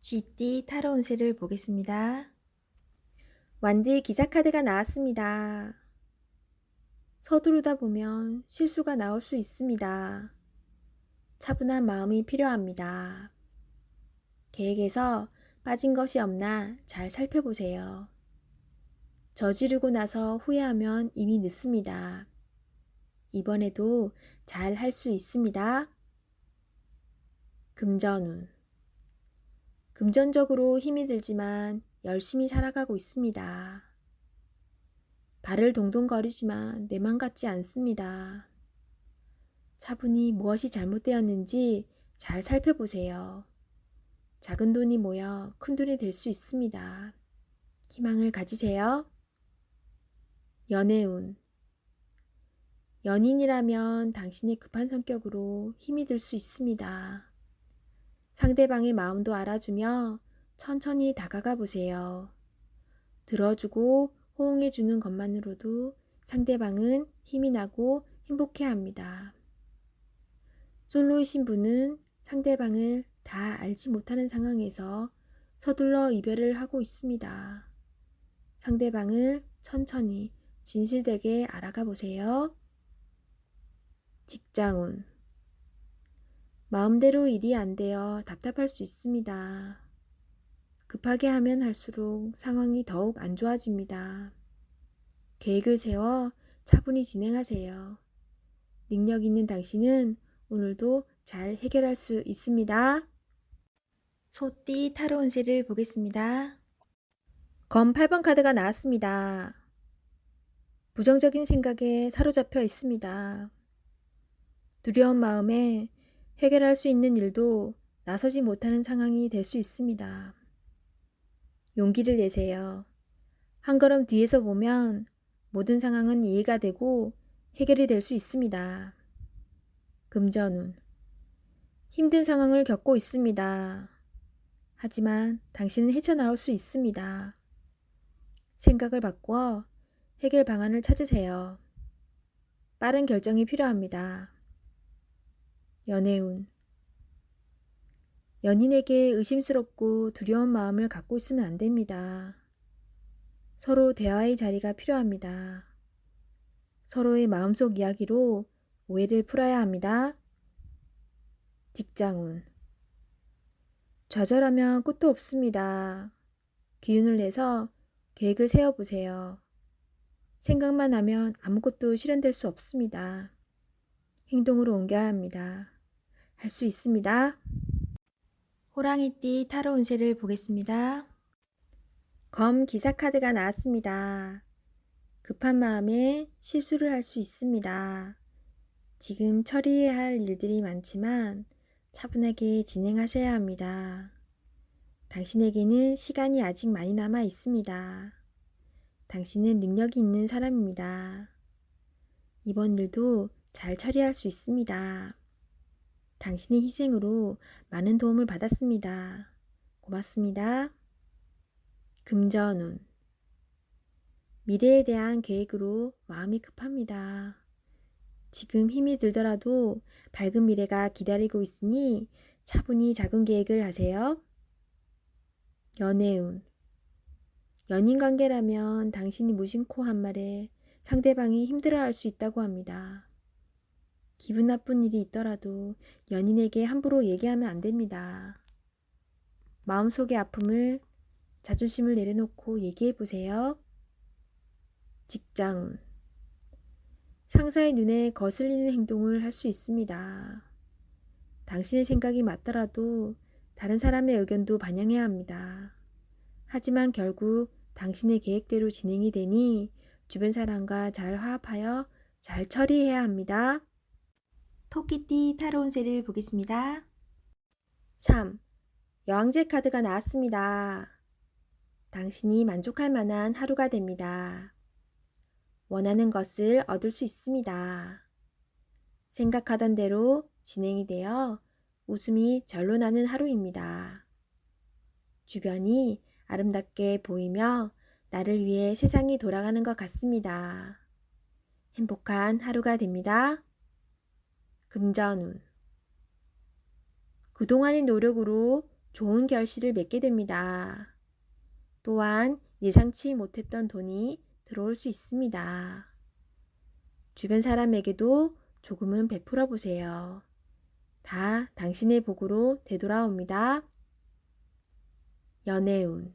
쥐띠 타로 운세를 보겠습니다. 완드 기사 카드가 나왔습니다. 서두르다 보면 실수가 나올 수 있습니다. 차분한 마음이 필요합니다. 계획에서 빠진 것이 없나 잘 살펴보세요. 저지르고 나서 후회하면 이미 늦습니다. 이번에도 잘 할 수 있습니다. 금전운. 금전적으로 힘이 들지만 열심히 살아가고 있습니다. 발을 동동 거리지만 내 맘 같지 않습니다. 차분히 무엇이 잘못되었는지 잘 살펴보세요. 작은 돈이 모여 큰 돈이 될 수 있습니다. 희망을 가지세요. 연애운. 연인이라면 당신의 급한 성격으로 힘이 들 수 있습니다. 상대방의 마음도 알아주며 천천히 다가가 보세요. 들어주고 호응해주는 것만으로도 상대방은 힘이 나고 행복해합니다. 솔로이신 분은 상대방을 다 알지 못하는 상황에서 서둘러 이별을 하고 있습니다. 상대방을 천천히 진실되게 알아가 보세요. 직장운. 마음대로 일이 안 되어 답답할 수 있습니다. 급하게 하면 할수록 상황이 더욱 안 좋아집니다. 계획을 세워 차분히 진행하세요. 능력 있는 당신은 오늘도 잘 해결할 수 있습니다. 소띠 타로 운세를 보겠습니다. 검 8번 카드가 나왔습니다. 부정적인 생각에 사로잡혀 있습니다. 두려운 마음에 해결할 수 있는 일도 나서지 못하는 상황이 될 수 있습니다. 용기를 내세요. 한 걸음 뒤에서 보면 모든 상황은 이해가 되고 해결이 될 수 있습니다. 금전운. 힘든 상황을 겪고 있습니다. 하지만 당신은 헤쳐나올 수 있습니다. 생각을 바꾸어 해결 방안을 찾으세요. 빠른 결정이 필요합니다. 연애운. 연인에게 의심스럽고 두려운 마음을 갖고 있으면 안 됩니다. 서로 대화의 자리가 필요합니다. 서로의 마음속 이야기로 오해를 풀어야 합니다. 직장운. 좌절하면 끝도 없습니다. 기운을 내서 계획을 세워보세요. 생각만 하면 아무것도 실현될 수 없습니다. 행동으로 옮겨야 합니다. 할 수 있습니다. 호랑이띠 타로 운세를 보겠습니다. 검 기사 카드가 나왔습니다. 급한 마음에 실수를 할 수 있습니다. 지금 처리해야 할 일들이 많지만 차분하게 진행하셔야 합니다. 당신에게는 시간이 아직 많이 남아 있습니다. 당신은 능력이 있는 사람입니다. 이번 일도 잘 처리할 수 있습니다. 당신의 희생으로 많은 도움을 받았습니다. 고맙습니다. 금전운. 미래에 대한 계획으로 마음이 급합니다. 지금 힘이 들더라도 밝은 미래가 기다리고 있으니 차분히 작은 계획을 하세요. 연애운. 연인 관계라면 당신이 무심코 한 말에 상대방이 힘들어할 수 있다고 합니다. 기분 나쁜 일이 있더라도 연인에게 함부로 얘기하면 안 됩니다. 마음속의 아픔을 자존심을 내려놓고 얘기해 보세요. 직장운. 상사의 눈에 거슬리는 행동을 할 수 있습니다. 당신의 생각이 맞더라도 다른 사람의 의견도 반영해야 합니다. 하지만 결국 당신의 계획대로 진행이 되니 주변 사람과 잘 화합하여 잘 처리해야 합니다. 토끼띠 타로 운세를 보겠습니다. 3. 여왕제 카드가 나왔습니다. 당신이 만족할 만한 하루가 됩니다. 원하는 것을 얻을 수 있습니다. 생각하던 대로 진행이 되어 웃음이 절로 나는 하루입니다. 주변이 아름답게 보이며 나를 위해 세상이 돌아가는 것 같습니다. 행복한 하루가 됩니다. 금전운. 그동안의 노력으로 좋은 결실을 맺게 됩니다. 또한 예상치 못했던 돈이 들어올 수 있습니다. 주변 사람에게도 조금은 베풀어 보세요. 다 당신의 복으로 되돌아옵니다. 연애운.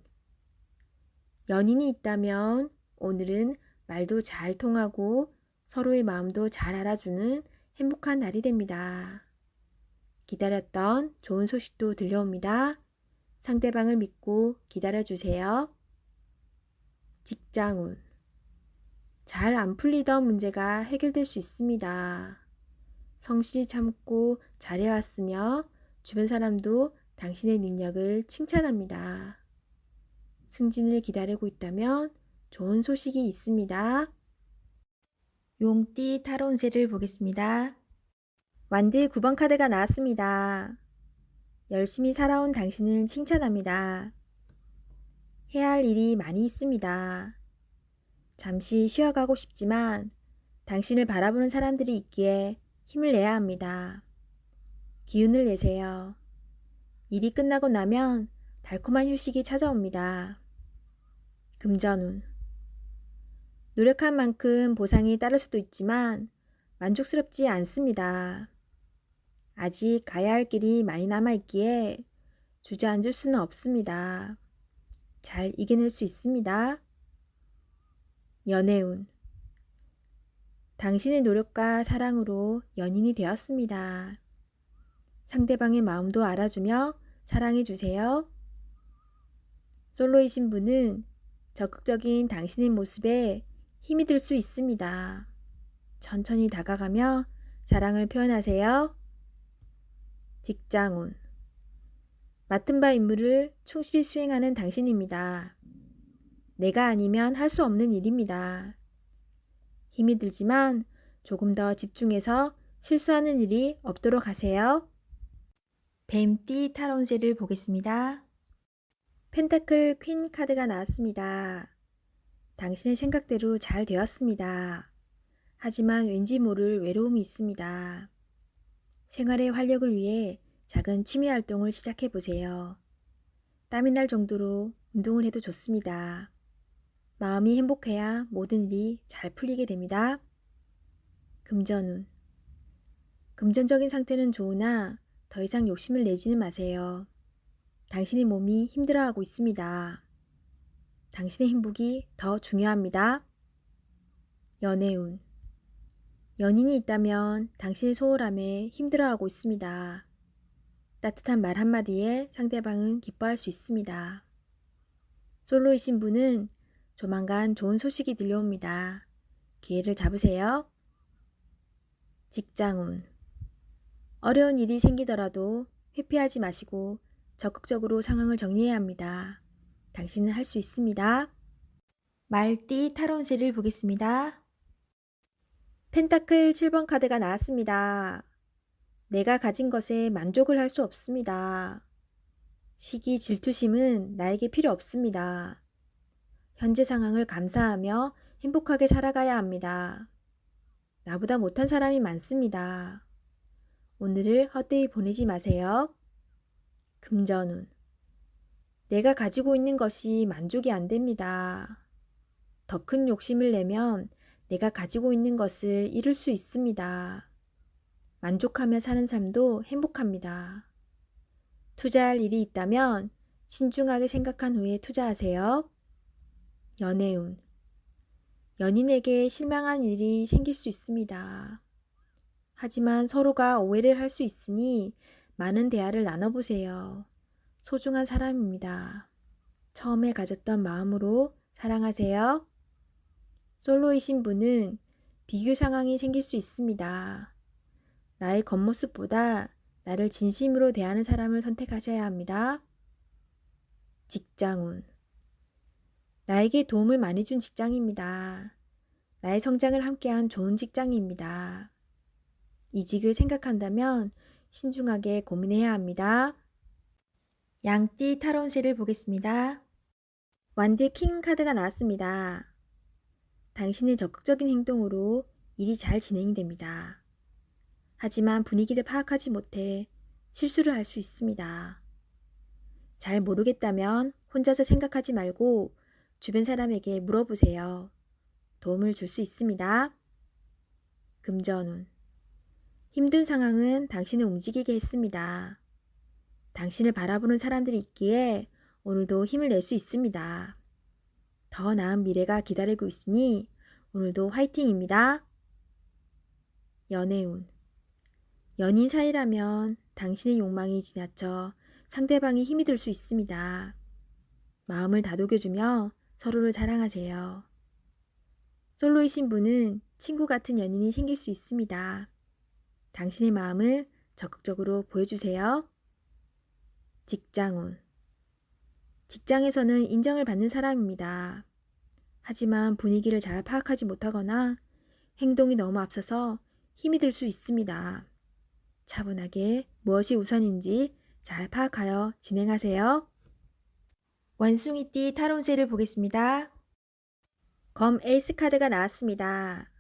연인이 있다면 오늘은 말도 잘 통하고 서로의 마음도 잘 알아주는 행복한 날이 됩니다. 기다렸던 좋은 소식도 들려옵니다. 상대방을 믿고 기다려주세요. 직장운. 잘 안 풀리던 문제가 해결될 수 있습니다. 성실히 참고 잘해왔으며 주변 사람도 당신의 능력을 칭찬합니다. 승진을 기다리고 있다면 좋은 소식이 있습니다. 용띠 타로 운세를 보겠습니다. 완드 9번 카드가 나왔습니다. 열심히 살아온 당신을 칭찬합니다. 해야 할 일이 많이 있습니다. 잠시 쉬어가고 싶지만 당신을 바라보는 사람들이 있기에 힘을 내야 합니다. 기운을 내세요. 일이 끝나고 나면 달콤한 휴식이 찾아옵니다. 금전운. 노력한 만큼 보상이 따를 수도 있지만 만족스럽지 않습니다. 아직 가야 할 길이 많이 남아있기에 주저앉을 수는 없습니다. 잘 이겨낼 수 있습니다. 연애운. 당신의 노력과 사랑으로 연인이 되었습니다. 상대방의 마음도 알아주며 사랑해주세요. 솔로이신 분은 적극적인 당신의 모습에 힘이 들 수 있습니다. 천천히 다가가며 사랑을 표현하세요. 직장운. 맡은 바 임무를 충실히 수행하는 당신입니다. 내가 아니면 할 수 없는 일입니다. 힘이 들지만 조금 더 집중해서 실수하는 일이 없도록 하세요. 뱀띠 타로 운세를 보겠습니다. 펜타클 퀸 카드가 나왔습니다. 당신의 생각대로 잘 되었습니다. 하지만 왠지 모를 외로움이 있습니다. 생활의 활력을 위해 작은 취미 활동을 시작해 보세요. 땀이 날 정도로 운동을 해도 좋습니다. 마음이 행복해야 모든 일이 잘 풀리게 됩니다. 금전운. 금전적인 상태는 좋으나 더 이상 욕심을 내지는 마세요. 당신의 몸이 힘들어하고 있습니다. 당신의 행복이 더 중요합니다. 연애운. 연인이 있다면 당신의 소홀함에 힘들어하고 있습니다. 따뜻한 말 한마디에 상대방은 기뻐할 수 있습니다. 솔로이신 분은 조만간 좋은 소식이 들려옵니다. 기회를 잡으세요. 직장운. 어려운 일이 생기더라도 회피하지 마시고 적극적으로 상황을 정리해야 합니다. 당신은 할 수 있습니다. 말띠 타로 운세를 보겠습니다. 펜타클 7번 카드가 나왔습니다. 내가 가진 것에 만족을 할 수 없습니다. 시기 질투심은 나에게 필요 없습니다. 현재 상황을 감사하며 행복하게 살아가야 합니다. 나보다 못한 사람이 많습니다. 오늘을 헛되이 보내지 마세요. 금전운. 내가 가지고 있는 것이 만족이 안 됩니다. 더 큰 욕심을 내면 내가 가지고 있는 것을 잃을 수 있습니다. 만족하며 사는 삶도 행복합니다. 투자할 일이 있다면 신중하게 생각한 후에 투자하세요. 연애운. 연인에게 실망한 일이 생길 수 있습니다. 하지만 서로가 오해를 할 수 있으니 많은 대화를 나눠보세요. 소중한 사람입니다. 처음에 가졌던 마음으로 사랑하세요. 솔로이신 분은 비교 상황이 생길 수 있습니다. 나의 겉모습보다 나를 진심으로 대하는 사람을 선택하셔야 합니다. 직장운. 나에게 도움을 많이 준 직장입니다. 나의 성장을 함께한 좋은 직장입니다. 이직을 생각한다면 신중하게 고민해야 합니다. 양띠 타로 운세를 보겠습니다. 완드 킹 카드가 나왔습니다. 당신의 적극적인 행동으로 일이 잘 진행이 됩니다. 하지만 분위기를 파악하지 못해 실수를 할 수 있습니다. 잘 모르겠다면 혼자서 생각하지 말고 주변 사람에게 물어보세요. 도움을 줄 수 있습니다. 금전운. 힘든 상황은 당신을 움직이게 했습니다. 당신을 바라보는 사람들이 있기에 오늘도 힘을 낼 수 있습니다. 더 나은 미래가 기다리고 있으니 오늘도 화이팅입니다. 연애운. 연인 사이라면 당신의 욕망이 지나쳐 상대방이 힘이 들 수 있습니다. 마음을 다독여주며 서로를 사랑하세요. 솔로이신 분은 친구 같은 연인이 생길 수 있습니다. 당신의 마음을 적극적으로 보여주세요. 직장운. 직장에서는 인정을 받는 사람입니다. 하지만 분위기를 잘 파악하지 못하거나 행동이 너무 앞서서 힘이 들 수 있습니다. 차분하게 무엇이 우선인지 잘 파악하여 진행하세요. 원숭이띠 타로운세를 보겠습니다. 검 에이스 카드가 나왔습니다.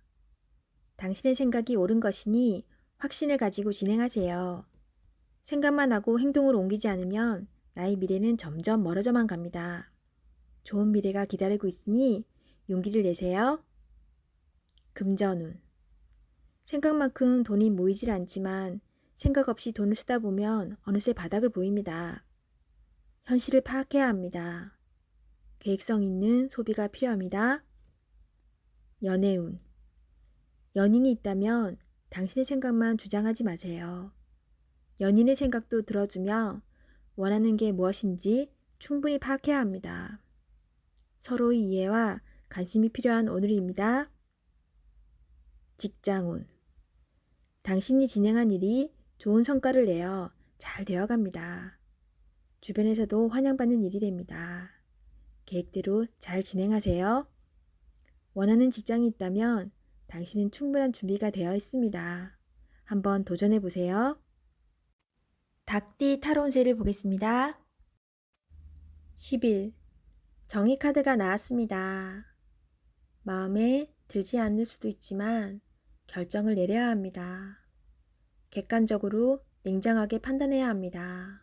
당신의 생각이 옳은 것이니 확신을 가지고 진행하세요. 생각만 하고 행동으로 옮기지 않으면 나의 미래는 점점 멀어져만 갑니다. 좋은 미래가 기다리고 있으니 용기를 내세요. 금전운. 생각만큼 돈이 모이질 않지만 생각 없이 돈을 쓰다 보면 어느새 바닥을 보입니다. 현실을 파악해야 합니다. 계획성 있는 소비가 필요합니다. 연애운. 연인이 있다면 당신의 생각만 주장하지 마세요. 연인의 생각도 들어주며 원하는 게 무엇인지 충분히 파악해야 합니다. 서로의 이해와 관심이 필요한 오늘입니다. 직장운. 당신이 진행한 일이 좋은 성과를 내어 잘 되어갑니다. 주변에서도 환영받는 일이 됩니다. 계획대로 잘 진행하세요. 원하는 직장이 있다면 당신은 충분한 준비가 되어 있습니다. 한번 도전해 보세요. 닭띠 타로운세를 보겠습니다. 10일 정의 카드가 나왔습니다. 마음에 들지 않을 수도 있지만 결정을 내려야 합니다. 객관적으로 냉정하게 판단해야 합니다.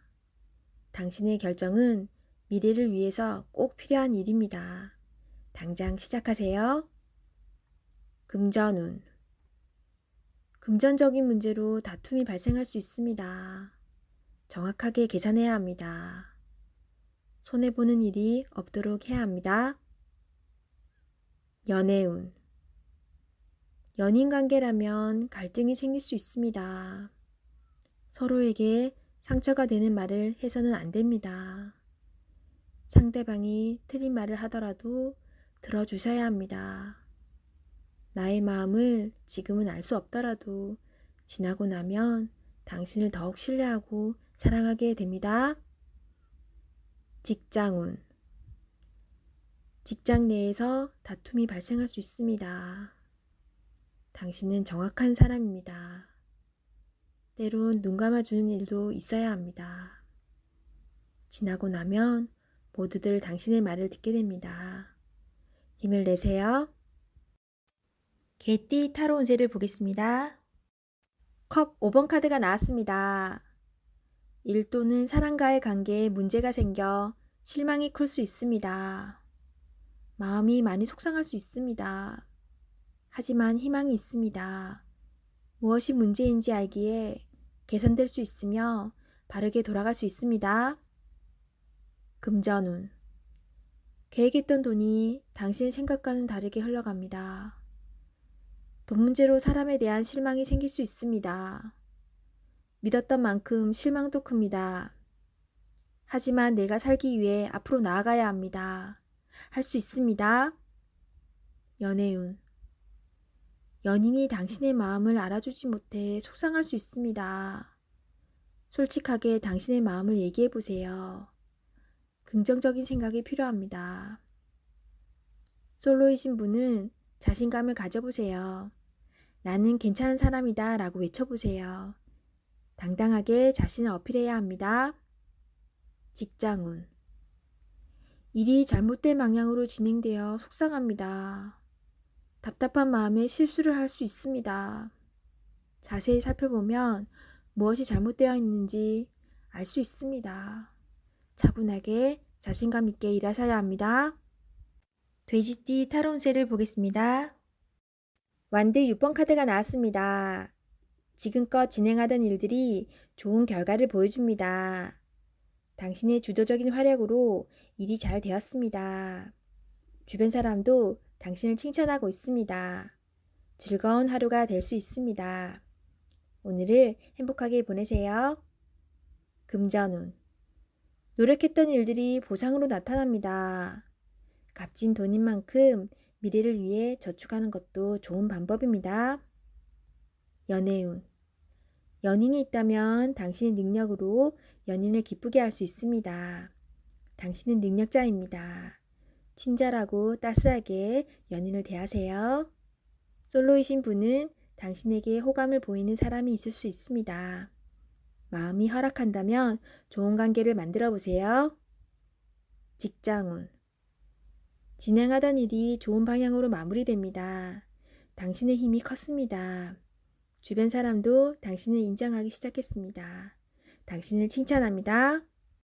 당신의 결정은 미래를 위해서 꼭 필요한 일입니다. 당장 시작하세요. 금전운. 금전적인 문제로 다툼이 발생할 수 있습니다. 정확하게 계산해야 합니다. 손해보는 일이 없도록 해야 합니다. 연애운. 연인 관계라면 갈등이 생길 수 있습니다. 서로에게 상처가 되는 말을 해서는 안 됩니다. 상대방이 틀린 말을 하더라도 들어주셔야 합니다. 나의 마음을 지금은 알 수 없더라도 지나고 나면 당신을 더욱 신뢰하고 사랑하게 됩니다. 직장운. 직장 내에서 다툼이 발생할 수 있습니다. 당신은 정확한 사람입니다. 때론 눈 감아주는 일도 있어야 합니다. 지나고 나면 모두들 당신의 말을 듣게 됩니다. 힘을 내세요. 개띠 타로 운세를 보겠습니다. 컵 5번 카드가 나왔습니다. 일 또는 사람과의 관계에 문제가 생겨 실망이 클 수 있습니다. 마음이 많이 속상할 수 있습니다. 하지만 희망이 있습니다. 무엇이 문제인지 알기에 개선될 수 있으며 바르게 돌아갈 수 있습니다. 금전운. 계획했던 돈이 당신의 생각과는 다르게 흘러갑니다. 돈 문제로 사람에 대한 실망이 생길 수 있습니다. 믿었던 만큼 실망도 큽니다. 하지만 내가 살기 위해 앞으로 나아가야 합니다. 할 수 있습니다. 연애운. 연인이 당신의 마음을 알아주지 못해 속상할 수 있습니다. 솔직하게 당신의 마음을 얘기해 보세요. 긍정적인 생각이 필요합니다. 솔로이신 분은 자신감을 가져보세요. 나는 괜찮은 사람이다 라고 외쳐보세요. 당당하게 자신을 어필해야 합니다. 직장운. 일이 잘못된 방향으로 진행되어 속상합니다. 답답한 마음에 실수를 할 수 있습니다. 자세히 살펴보면 무엇이 잘못되어 있는지 알 수 있습니다. 차분하게 자신감 있게 일하셔야 합니다. 돼지띠 타로 운세를 보겠습니다. 완드 6번 카드가 나왔습니다. 지금껏 진행하던 일들이 좋은 결과를 보여줍니다. 당신의 주도적인 활약으로 일이 잘 되었습니다. 주변 사람도 당신을 칭찬하고 있습니다. 즐거운 하루가 될 수 있습니다. 오늘을 행복하게 보내세요. 금전운. 노력했던 일들이 보상으로 나타납니다. 값진 돈인 만큼 미래를 위해 저축하는 것도 좋은 방법입니다. 연애운. 연인이 있다면 당신의 능력으로 연인을 기쁘게 할 수 있습니다. 당신은 능력자입니다. 친절하고 따스하게 연인을 대하세요. 솔로이신 분은 당신에게 호감을 보이는 사람이 있을 수 있습니다. 마음이 허락한다면 좋은 관계를 만들어 보세요. 직장운. 진행하던 일이 좋은 방향으로 마무리됩니다. 당신의 힘이 컸습니다. 주변 사람도 당신을 인정하기 시작했습니다. 당신을 칭찬합니다.